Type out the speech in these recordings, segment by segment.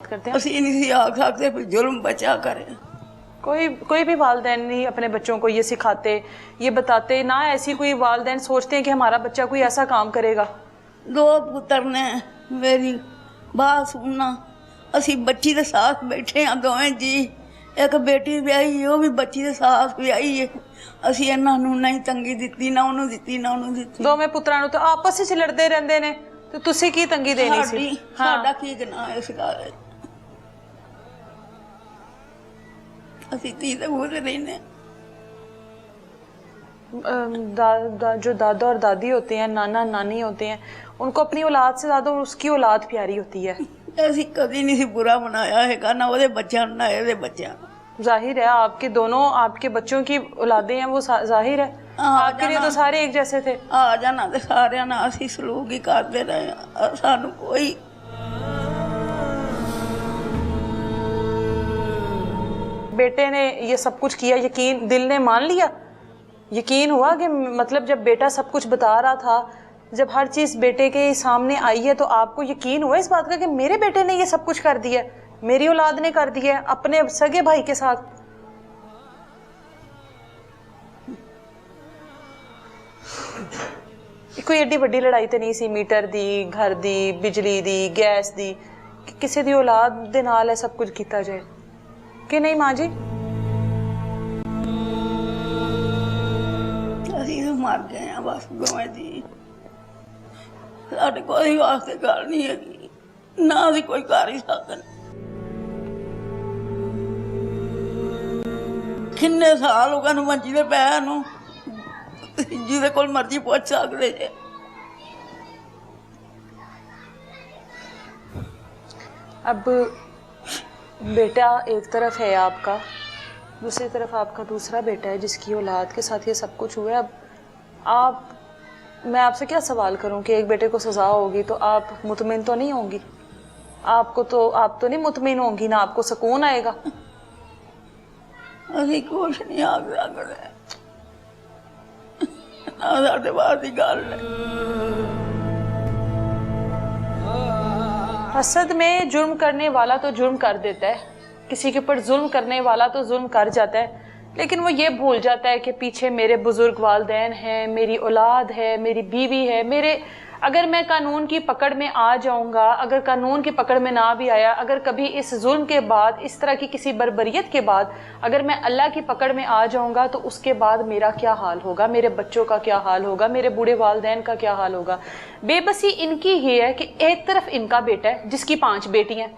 करते हैं। ਅਸੀਂ नहीं आख आखते भी जुल्म बचा करें। कोई भी वालिदैन नहीं अपने बच्चों को ये सिखाते, ये बताते ना। ऐसी कोई वालिदैन सोचते हैं कि हमारा बच्चा कोई ऐसा काम करेगा। दो पुत्र ने मेरी बात सुनना, असी बच्ची के साथ बैठे हाँ दोवें जी। एक बेटी ब्याही वो भी बच्ची के साथ ब्याही है। असी इन्हां नूं नहीं तंगी दित्ती, ना उन्होंने दित्ती ना उन्होंने दित्ती। दोवें पुत्रां नूं तो आपस विच लड़दे रहंदे ने, तो तुसी की तंगी देनी सी? साडा की गुनाह इस गल विच? असी धी ते गुजर रही जो दादा और दादी होते हैं, नाना नानी होते हैं, उनको अपनी औलाद से ज्यादा उसकी औलाद प्यारी होती है। असी कभी नहीं बुरा बनाया है ना वो बच्चा ना ये बच्चा। जाहिर है आपके दोनों आपके बच्चों की औलादे हैं, वो जाहिर है। आपके लिए तो सारे एक जैसे थे। आ जाना तो सारे ना असी सलूक ही करते रहे, सानू कोई बेटे ने ये सब कुछ किया, यकीन दिल ने मान लिया, यकीन हुआ कि मतलब जब बेटा सब कुछ बता रहा था, जब हर चीज बेटे के सामने आई है, तो आपको यकीन हुआ इस बात का कि मेरे बेटे ने ये सब कुछ कर दिया, मेरी औलाद ने कर दिया अपने सगे भाई के साथ? कोई एडी वड्डी लड़ाई तो नहीं सी, मीटर दी, घर दी, बिजली दी, गैस दी, कि किसी दी औलाद दे नाल सब कुछ किया जाए कि नहीं माँ जी? असी तो मर गए हैं बस दोवें जी। साडे कोई वास्ते गल नहीं है, ना असी कोई कर ही सकते। किन्ने साल हो गए मंजी दे पैर नूं, जिहदे कोल मर्जी पुछ सकदे जे। अब बेटा एक तरफ है आपका, दूसरी तरफ आपका दूसरा बेटा है जिसकी औलाद के साथ ये सब कुछ हुआ है। अब मैं आपसे क्या सवाल करूं कि एक बेटे को सज़ा होगी तो आप मुतमिन तो नहीं होंगी? आप तो नहीं मुतमिन होंगी, ना आपको सुकून आएगा? असी कुछ नहीं आख सकते, ना साडे बात की गल है। हसद में जुर्म करने वाला तो जुर्म कर देता है, किसी के ऊपर जुल्म करने वाला तो जुल्म कर जाता है, लेकिन वो ये भूल जाता है कि पीछे मेरे बुजुर्ग वालिदैन हैं, मेरी औलाद है, मेरी बीवी है, मेरे अगर मैं कानून की पकड़ में आ जाऊंगा, अगर कानून की पकड़ में ना भी आया, अगर कभी इस जुल्म के बाद, इस तरह की किसी बर्बरियत के बाद अगर मैं अल्लाह की पकड़ में आ जाऊंगा, तो उसके बाद मेरा क्या हाल होगा, मेरे बच्चों का क्या हाल होगा, मेरे बूढ़े वालिदैन का क्या हाल होगा। बेबसी इनकी ये है कि एक तरफ इनका बेटा है जिसकी 5 बेटियां,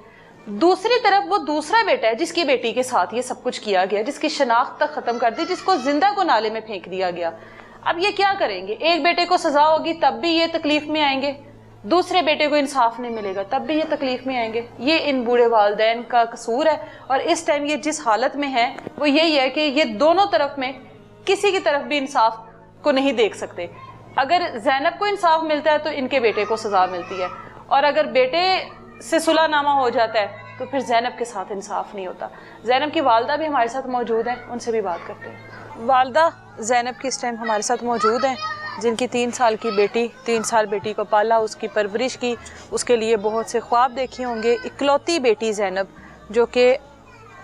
दूसरी तरफ वो दूसरा बेटा है जिसकी बेटी के साथ ये सब कुछ किया गया, जिसकी शनाख्त तक खत्म कर दी, जिसको जिंदा को नाले में फेंक दिया गया। अब ये क्या करेंगे? एक बेटे को सजा होगी तब भी ये तकलीफ में आएंगे, दूसरे बेटे को इंसाफ नहीं मिलेगा तब भी ये तकलीफ में आएंगे। ये इन बूढ़े वालिदैन का कसूर है, और इस टाइम ये जिस हालत में है वो यही है कि ये दोनों तरफ में किसी की तरफ भी इंसाफ को नहीं देख सकते। अगर ज़ैनब को इंसाफ मिलता है तो इनके बेटे को सजा मिलती है, और अगर बेटे से सुलहनामा हो जाता है तो फिर ज़ैनब के साथ इंसाफ नहीं होता। ज़ैनब की वालदा भी हमारे साथ मौजूद हैं, उनसे भी बात करते हैं। वालदा ज़ैनब की इस टाइम हमारे साथ मौजूद हैं, जिनकी 3 साल की बेटी, 3 साल बेटी को पाला, उसकी परवरिश की, उसके लिए बहुत से ख्वाब देखे होंगे। इकलौती बेटी ज़ैनब जो कि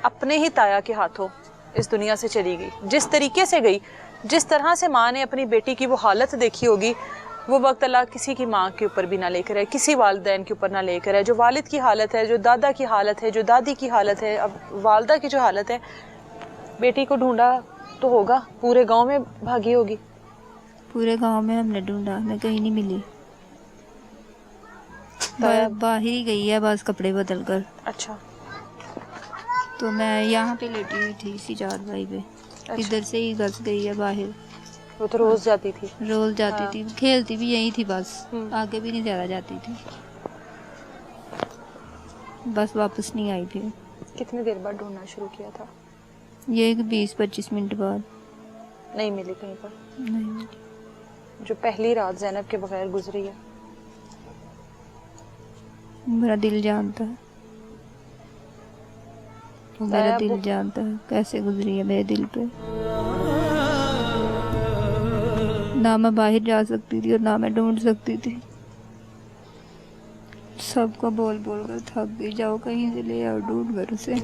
अपने ही ताया के हाथों इस दुनिया से चली गई, जिस तरीके से गई, जिस तरह से माँ ने अपनी बेटी की वो हालत देखी होगी, वो वक्त अल्लाह किसी की माँ के ऊपर भी ना लेकर आए, किसी वालिदैन के ऊपर ना लेकर आए। जो वालिद की हालत है, जो दादा की हालत है, जो दादी की हालत है, अब वालदा की जो हालत है, बेटी को ढूंढा तो होगा, पूरे गांव में भागी होगी। पूरे गांव में हमने ढूंढा, मैं कहीं नहीं मिली। बाहर ही गई है बस कपड़े बदल कर। अच्छा, तो मैं यहाँ पे लेटी हुई थी इसी चारपाई पे। अच्छा। इधर से ही घस गई है बाहर। वो तो रोज जाती थी? रोज जाती हाँ। थी, खेलती भी यही थी बस, आगे भी नहीं ज़्यादा जाती थी। बस वापस नहीं आई फिर। कितनी देर बाद ढूंढना शुरू किया था? ये 20-25 मिनट बाद। नहीं मिली कहीं पर? नहीं मिली। जो पहली रात ज़ैनब के बगैर गुजरी है, मेरा दिल जानता है, वो मेरा दिल जानता है कैसे गुजरी है मेरे दिल पे। ना मैं बाहर जा सकती थी और ना मैं ढूंढ सकती थी। सबको बोल बोल कर थक गई, जाओ कहीं से ले आओ ढूंढ घर से।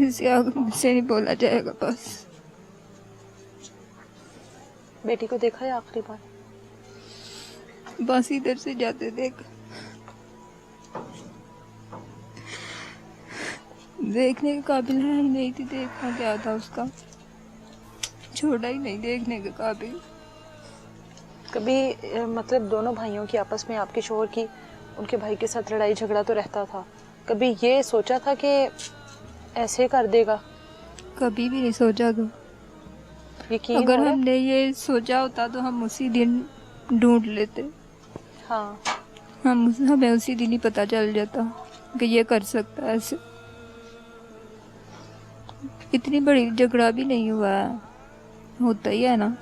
इसे आगे मुझसे नहीं बोला जाएगा बस। बेटी को देखा है आखिरी बार? बस इधर से जाते देख, देखने के काबिल है ही नहीं थी। देखना क्या था उसका, छोड़ा ही नहीं देखने के काबिल। कभी मतलब दोनों भाइयों की आपस में, आपके शोहर की उनके भाई के साथ लड़ाई झगड़ा तो रहता था, कभी ये सोचा था कि ऐसे कर देगा? कभी भी नहीं सोचा था। यकीन अगर हो रहा है? हमने ये सोचा होता तो हम उसी दिन ढूंढ लेते। हाँ, हमें उसी दिन ही पता चल जाता कि ये कर सकता है ऐसे। इतनी बड़ी झगड़ा भी नहीं हुआ है, होता ही है ना,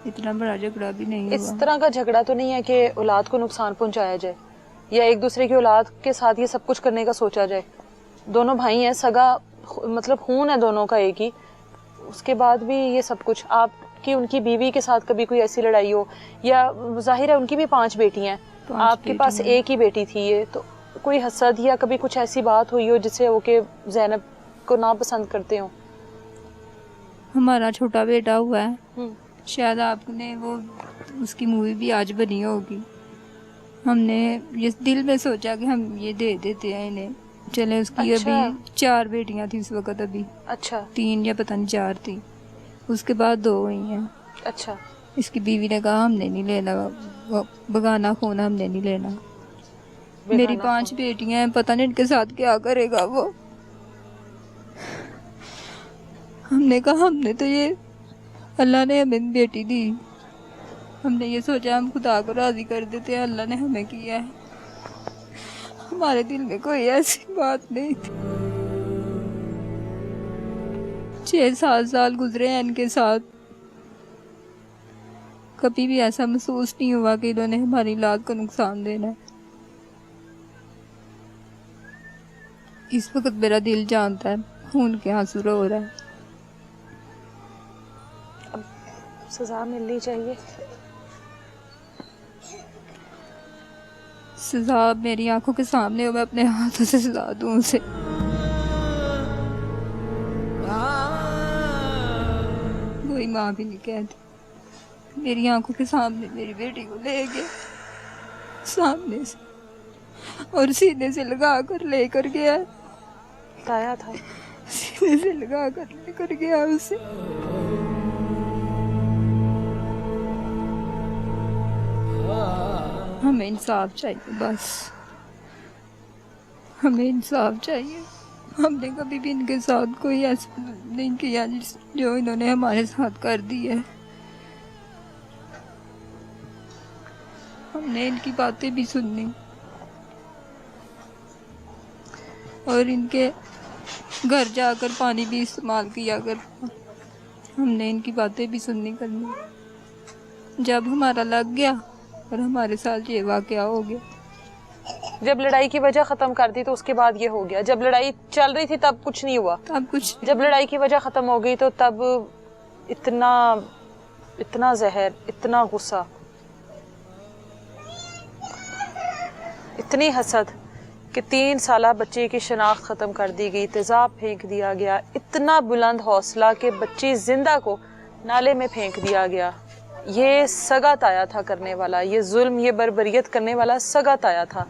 इतना बड़ा झगड़ा भी नहीं इस हुआ। तरह का झगड़ा तो नहीं है कि औलाद को नुकसान पहुंचाया जाए या एक दूसरे की औलाद के साथ ये सब कुछ करने का सोचा जाए। दोनों भाई हैं, सगा मतलब खून है दोनों का एक ही, उसके बाद भी ये सब कुछ। आपकी उनकी बीवी के साथ कभी कोई ऐसी लड़ाई हो, या जाहिर है उनकी भी 5 बेटी हैं, आपके पास एक ही बेटी थी, ये तो कोई हसद या कभी कुछ ऐसी बात हुई हो जिससे वो के ज़ैनब को ना पसंद करते हो? हमारा छोटा बेटा हुआ है, शायद आपने वो उसकी मूवी भी आज बनी होगी। हमने ये दिल में सोचा कि हम ये दे देते हैं इन्हें, चले। उसकी अच्छा। अभी 4 बेटियां थी उस वक्त, अभी अच्छा 3 या पता नहीं 4 थी, उसके बाद 2 हुई हैं। अच्छा। इसकी बीवी ने कहा हमने नहीं लेना, वो बगाना खून हमने नहीं लेना। मेरी 5 बेटियां हैं, पता नहीं इनके साथ क्या करेगा वो। हमने कहा हमने तो ये, अल्लाह ने हमें बेटी दी, हमने ये सोचा हम खुदा को राजी कर देते हैं, अल्लाह ने हमें किया है। हमारे दिल में कोई ऐसी बात नहीं थी। 6-7 साल गुजरे हैं इनके साथ, कभी भी ऐसा महसूस नहीं हुआ कि इन्होंने हमारी औलाद को नुकसान देना है। इस वक्त मेरा दिल जानता है, खून के आंसू रो रहा है। अब सजा मिलनी चाहिए। सजा मेरी आंखों के सामने हो, मैं अपने हाथों से सजा दूं उसे। कोई माँ भी नहीं कहती। मेरी आंखों के सामने मेरी बेटी को ले गया सामने से, और सीने से लगा कर लेकर गया, बताया था सीने से लगा कर लेकर गया उसे। हमें इंसाफ चाहिए, बस हमें इंसाफ चाहिए। हमने कभी भी इनके साथ कोई ऐसा नहीं किया जो इन्होंने हमारे साथ कर दी है। हमने इनकी बातें भी सुननी और इनके घर जाकर पानी भी इस्तेमाल किया कर। हमने इनकी बातें भी सुननी करनी। जब हमारा लग गया और हमारे साथ ये वाकया हो गया। जब लड़ाई की वजह खत्म कर दी तो उसके बाद ये हो गया। जब लड़ाई चल रही थी तब कुछ नहीं हुआ, तब कुछ। जब लड़ाई की वजह खत्म हो गई तो तब इतना जहर, इतना गुस्सा, इतनी हसद कि 3 साला बच्चे की शनाख्त ख़त्म कर दी गई, तेज़ाब फेंक दिया गया। इतना बुलंद हौसला कि बच्ची जिंदा को नाले में फेंक दिया गया। ये सगा ताया था करने वाला, ये जुल्म, ये बर्बरियत करने वाला सगा ताया था।